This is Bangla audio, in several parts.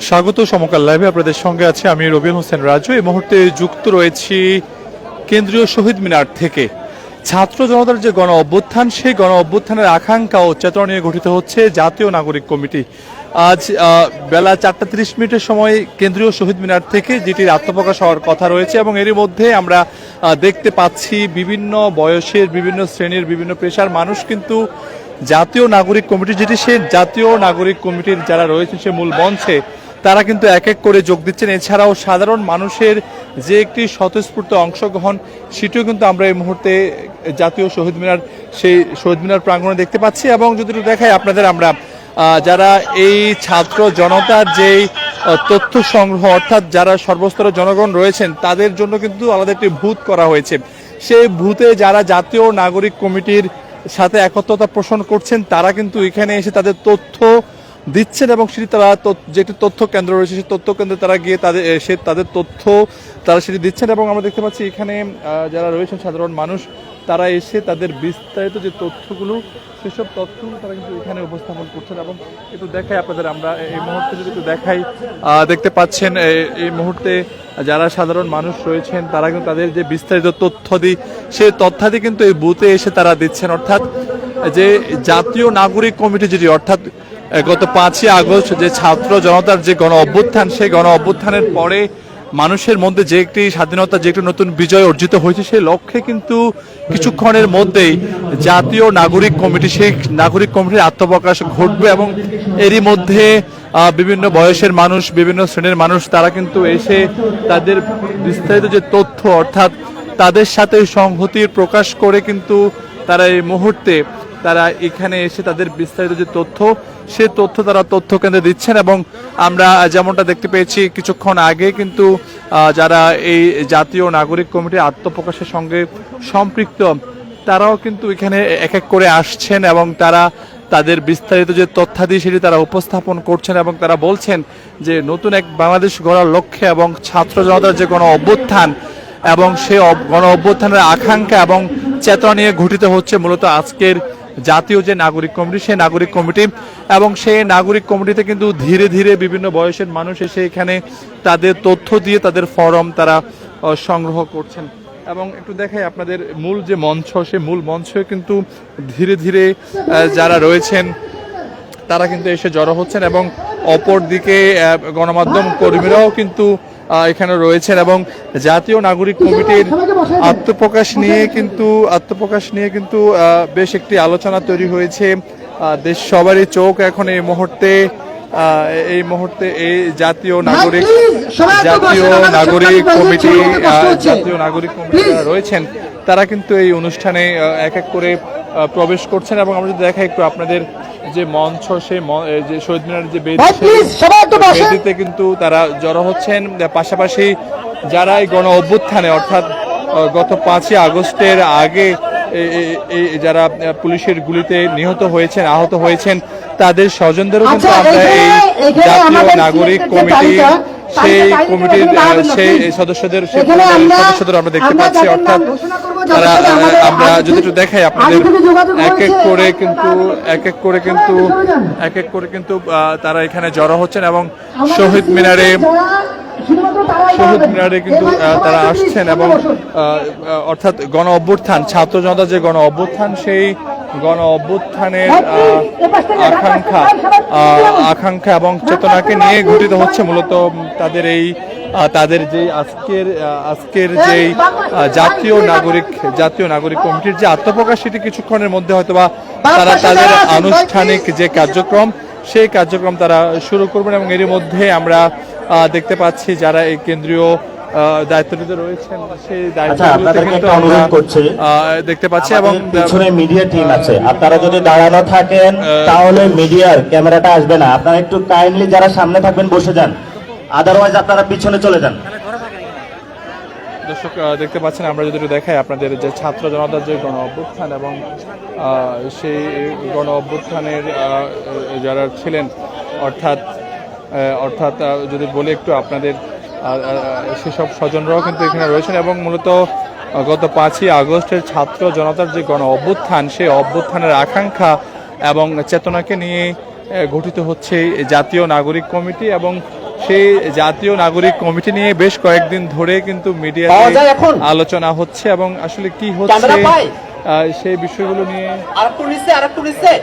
স্বাগত সমকাল লাইভে আপনাদের সঙ্গে আছে আমি রবিউল হোসেন রাজু। এই মুহূর্তে যুক্ত রয়েছি কেন্দ্রীয় শহীদ মিনার থেকে। ছাত্র জনতার যে গণ অভ্যুত্থান, সেই গণ অভ্যুত্থানের আকাঙ্ক্ষা ও চেতনা নিয়ে গঠিত হচ্ছে জাতীয় নাগরিক কমিটি। আজ বেলা 4:30 সময় কেন্দ্রীয় শহীদ মিনার থেকে যেটির আত্মপ্রকাশ হওয়ার কথা রয়েছে, এবং এরই মধ্যে আমরা দেখতে পাচ্ছি বিভিন্ন বয়সের, বিভিন্ন শ্রেণীর, বিভিন্ন পেশার মানুষ কিন্তু জাতীয় নাগরিক কমিটি, যেটি সে জাতীয় নাগরিক কমিটির যারা রয়েছেন সে মূল মঞ্চে, তারা কিন্তু এক এক করে যোগ দিচ্ছেন। এছাড়াও সাধারণ মানুষের যে একটি স্বতঃস্ফূর্ত অংশগ্রহণ, সেটিও কিন্তু আমরা এই মুহূর্তে জাতীয় শহীদ মিনার, সেই শহীদ মিনার প্রাঙ্গণে দেখতে পাচ্ছি। এবং যদি দেখাই আপনাদের, আমরা যারা এই ছাত্র জনতার যেই তথ্য সংগ্রহ, অর্থাৎ যারা সর্বস্তরের জনগণ রয়েছেন তাদের জন্য কিন্তু আলাদা একটি বুথ করা হয়েছে। সেই বুথে যারা জাতীয় নাগরিক কমিটির সাথে একত্রতা পোষণ করছেন তারা কিন্তু এখানে এসে তাদের তথ্য দিচ্ছেন, এবং সেটি তারা যেটি তথ্য কেন্দ্র রয়েছে সেই তথ্য কেন্দ্রে তারা গিয়ে তাদের তথ্য তারা সেটি দিচ্ছেন। এবং আমরা দেখতে পাচ্ছি এখানে যারা রয়েছেন সাধারণ মানুষ, তারা এসে তাদের বিস্তারিত যে তথ্যগুলো, সেসব তথ্যগুলো তারা কিন্তু এখানে উপস্থাপন করছেন। এবং একটু দেখাই আপনাদের, আমরা এই মুহূর্তে যদি একটু দেখাই, দেখতে পাচ্ছেন এই মুহূর্তে যারা সাধারণ মানুষ রয়েছেন তারা কিন্তু তাদের যে বিস্তারিত তথ্যাদি, সেই তথ্যাদি কিন্তু এই বুথে এসে তারা দিচ্ছেন। অর্থাৎ যে জাতীয় নাগরিক কমিটি যেটি, অর্থাৎ গত 5ই আগস্ট যে ছাত্র জনতার যে গণ অভ্যুত্থান, সেই গণ অভ্যুত্থানের পরে মানুষের মধ্যে যে একটি স্বাধীনতা, যে একটি নতুন বিজয় অর্জিত হয়েছে, সেই লক্ষ্যে কিন্তু কিছুক্ষণের মধ্যেই জাতীয় নাগরিক কমিটি, সেই নাগরিক কমিটির আত্মপ্রকাশ ঘটবে। এবং এরই মধ্যে বিভিন্ন বয়সের মানুষ, বিভিন্ন শ্রেণীর মানুষ তারা কিন্তু এসে তাদের বিস্তারিত যে তথ্য, অর্থাৎ তাদের সাথে সংহতির প্রকাশ করে কিন্তু তারা এই মুহূর্তে তারা এখানে এসে তাদের বিস্তারিত যে তথ্য, সে তথ্য তারা তথ্য কেন্দ্রে দিচ্ছেন। এবং আমরা যেমনটা দেখতে পেয়েছি কিছুক্ষণ আগে কিন্তু যারা এই জাতীয় নাগরিক কমিটির আত্মপ্রকাশের সঙ্গে সম্পৃক্ত, তারাও কিন্তু এখানে এক এক করে আসছেন এবং তারা তাদের বিস্তারিত যে তথ্যাদি সেটি তারা উপস্থাপন করছেন। এবং তারা বলছেন যে নতুন এক বাংলাদেশ গড়ার লক্ষ্যে এবং ছাত্র জনতার যে গণ অভ্যুত্থান এবং সেই গণ অভ্যুত্থানের আকাঙ্ক্ষা এবং চেতনা নিয়ে গঠিত হচ্ছে মূলত আজকের জাতীয় যে নাগরিক কমিটি, সেই নাগরিক কমিটি। এবং সেই নাগরিক কমিটিতে কিন্তু ধীরে ধীরে বিভিন্ন বয়সের মানুষ এসে এখানে তাদের তথ্য দিয়ে তাদের ফরম তারা সংগ্রহ করছেন। এবং একটু দেখাই আপনাদের মূল যে মঞ্চ, সেই মূল মঞ্চে কিন্তু ধীরে ধীরে যারা রয়েছেন তারা কিন্তু এসে জড়ো হচ্ছেন। এবং অপর দিকে গণমাধ্যম কর্মীরাও কিন্তু এখানে রয়েছেন। এবং জাতীয় নাগরিক কমিটির আত্মপ্রকাশ নিয়ে কিন্তু বেশ একটি আলোচনা তৈরি হয়েছে। দেশ সবারই চোখ এখন এই মুহূর্তে এই জাতীয় নাগরিক কমিটি যারা রয়েছেন তারা কিন্তু এই অনুষ্ঠানে এক এক করে প্রবেশ করছেন। এবং আমরা যদি দেখাই একটু আপনাদের যে মঞ্চ, সেই যে শহীদ মিনারের যে বেদিতে কিন্তু তারা জড়ো হচ্ছেন। পাশাপাশি যারা এই গণ অভ্যুত্থানে, অর্থাৎ গত 5ই আগস্টের আগে যারা পুলিশের গুলিতে নিহত হয়েছেন, আহত হয়েছেন, তাদের স্বজনদেরও কিন্তু আমরা এই জাতীয় নাগরিক কমিটি, সেই কমিটির সেই সদস্যদের আমরা দেখতে পাচ্ছি। অর্থাৎ তারা, আমরা যদি একটু দেখাই আপনাদের, এক এক করে কিন্তু তারা এখানে জড়ো হচ্ছেন এবং শহীদ মিনারে কিন্তু তারা আসছেন। এবং অর্থাৎ গণ অভ্যুত্থান, ছাত্র জনতা যে গণ অভ্যুত্থান, সেই গণ অভ্যুত্থানের আকাঙ্ক্ষা এবং চেতনাকে নিয়ে গঠিত হচ্ছে মূলত তাদের যে আজকের যে জাতীয় নাগরিক কমিটির যে আত্মপ্রকাশ, সেটি কিছুক্ষণের মধ্যে হয়তোবা তারা তাদের আনুষ্ঠানিক যে কার্যক্রম, সেই কার্যক্রম তারা শুরু করবেন। এবং এরই মধ্যে আমরা দেখতে পাচ্ছি যারা এই কেন্দ্রীয় দায়িত্বটিতে রয়েছেন, সেই দায়িত্বগুলোতে কিন্তু আমরা দেখতে পাচ্ছি। এবং পিছনে মিডিয়া টিম আছে, আপনারা যদি দাঁড়ানো থাকেন তাহলে মিডিয়ার ক্যামেরাটা আসবে না। আপনারা একটু কাইন্ডলি যারা সামনে থাকবেন বসে যান, আদারওয়াইজ আপনারা পিছনে চলে যান। দর্শক দেখতে পাচ্ছেন, আমরা যদি দেখাই আপনাদের যে ছাত্র জনতার যে গণ অভ্যুত্থান এবং সেই গণ অভ্যুত্থানের যারা ছিলেন, অর্থাৎ যদি বলি একটু আপনাদের, সেসব স্বজনরাও কিন্তু এখানে রয়েছেন। এবং মূলত গত 5ই আগস্টের ছাত্র জনতার যে গণ অভ্যুত্থান, সেই অভ্যুত্থানের আকাঙ্ক্ষা এবং চেতনাকে নিয়ে গঠিত হচ্ছে জাতীয় নাগরিক কমিটি। এবং সেই জাতীয় নাগরিক কমিটি নিয়ে বেশ কয়েকদিন ধরে কিন্তু পাওয়া মিডিয়াতে যায় এখন? আলোচনা হচ্ছে এবং আসলে কি ক্যামেরা হচ্ছে পাই? সেই বিষয়গুলো নিয়ে আরেকটু নিচে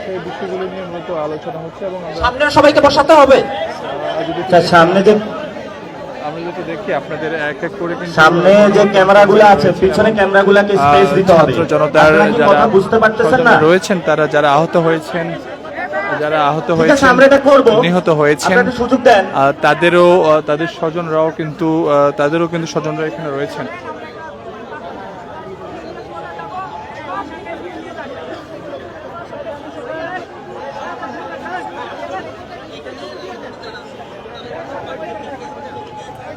সেই বিষয়গুলো নিয়ে মূলত আলোচনা হচ্ছে এবং সামনের সবাইকে বসাতে হবে। আচ্ছা, সামনে যে আমরা যেটা দেখি আপনাদের এক এক করে কিন্তু সামনে যে ক্যামেরাগুলো আছে, পিছনে ক্যামেরাগুলোকে স্পেস দিতে হবে। ছাত্র জনতার আপনারা কি যারা কথা বুঝতে পারতেছেন না? স্বজনরা রয়েছেন তারা যারা আহত হয়েছেন ঠিক আছে, আমরা এটা করব। নিহত হয়েছেন আপনারা একটু সুযোগ দেন। তাদেরও তাদের স্বজনরাও কিন্তু তাদেরও কিন্তু স্বজনরা এখানে রয়েছেন।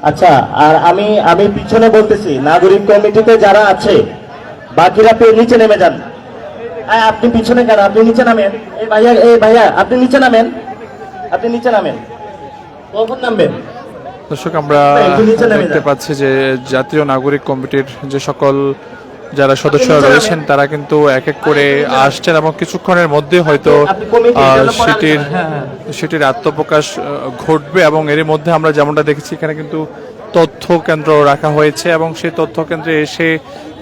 আচ্ছা, আর আমি পিছনে বলতেছি, নাগরিক কমিটিতে যারা আছে বাকিরা নিচে নেমে যান। আপনি পিছনে কেন? আপনি নিচে নামেন। এই ভাইয়া আপনি নিচে নামেন, আপনি নিচে নামেন। কখন নামবেন? দর্শক, আমরা একটু নিচে নেমে দেখতে যান। পাচ্ছি যে জাতীয় নাগরিক কমিটির যে সকল যারা সদস্যরা রয়েছেন তারা কিন্তু এক এক করে আসছেন এবং কিছুক্ষণের মধ্যে হয়তো আপনি কমিটি, এর জন্য পরে সেটির আসবেন। হ্যাঁ। সেটির আত্মপ্রকাশ ঘটবে এবং এর মধ্যে আমরা যেমনটা দেখেছি এখানে কিন্তু তথ্য কেন্দ্র রাখা হয়েছে এবং সেই তথ্য কেন্দ্রে এসে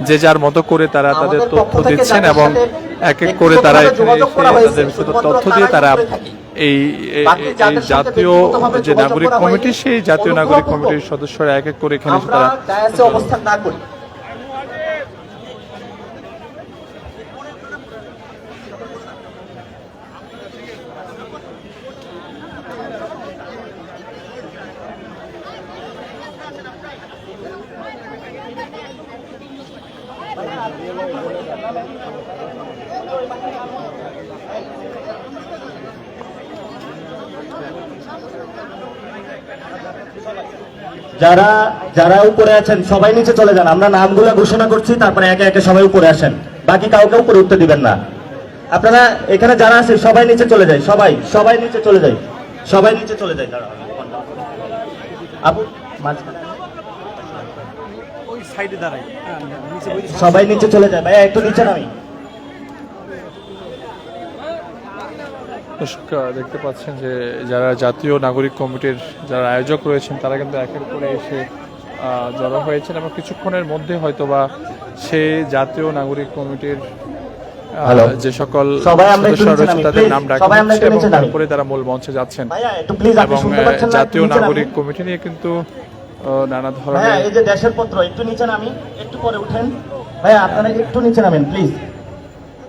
যে যার মতো করে তারা তাদের আমাদের তথ্য পক্ষ থেকে দিচ্ছেন যাদের এবং সাথে এক এক করে তারা ব্যক্তিগতভাবে এখানে যোগাযোগ এসে করা হয়েছে, তাদের বিস্তৃত শুধুমাত্র তথ্য দিয়ে তারা তারাই করে থাকি। বাকি এই যাদের সাথে জাতীয় ব্যক্তিগতভাবে যে যোগাযোগ নাগরিক করা কমিটি হয়নি, সেই জাতীয় অনুগ্রহ নাগরিক পূর্বক কমিটির সদস্যরা এক এক করে এখানে এসে আমরা তারা ডায়াসে অবস্থান না করি। যারা যারা উপরে আছেন সবাই নিচে চলে যান। আমরা নামগুলো ঘোষণা করছি, তারপরে একে একে সবাই উপরে আসেন। বাকি কাউকে উপরে উঠতে দিবেন না। আপনারা এখানে যারা আছে সবাই নিচে চলে যায়। সবাই নিচে চলে যায়। সবাই নিচে চলে যায়। দাঁড়াও, আপু মাঝখানে। সবাই নিচে চলে যায়। ভাইয়া একটু নিচে নামি। দর্শক, দেখতে পাচ্ছেন যে যারা জাতীয় নাগরিক কমিটির যারা আয়োজক রয়েছেন তারা কিন্তু এক এক করে এসে জড়ো হয়েছেন এবং কিছুক্ষণের মধ্যে হয়তোবা সেই জাতীয় নাগরিক কমিটির যে সকল সবাই আমরা একটু সদস্যরা নিচে রয়েছেন নামি, তাদের please। নাম ডাকা সবাই আমরা হচ্ছে একটু এবং নিচে নামি। তারপরে তারা মূল মঞ্চে যাচ্ছেন ভাইয়া একটু প্লিজ, আপনি এবং শুনতে পাচ্ছেন না? জাতীয় একটু নিচে নামি। নাগরিক কমিটি নিয়ে কিন্তু নানা হ্যাঁ, ধরনের এই যে দেশের পত্র, একটু নিচে নামি, একটু পরে উঠেন। ভাইয়া আপনারা একটু নিচে নামেন প্লিজ।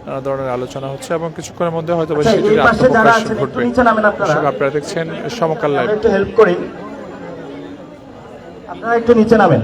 নানা ধরনের আলোচনা হচ্ছে এবং কিছুক্ষণের মধ্যে হয়তো আচ্ছা, এই সেটির পাশে যারা আত্মপ্রকাশ আছেন একটু ঘটবে। নিচে নামেন আপনারা। দর্শক, আপনারা দেখছেন সমকাল লাইভ। আমরা একটু হেল্প করি, আপনারা একটু নিচে নামেন।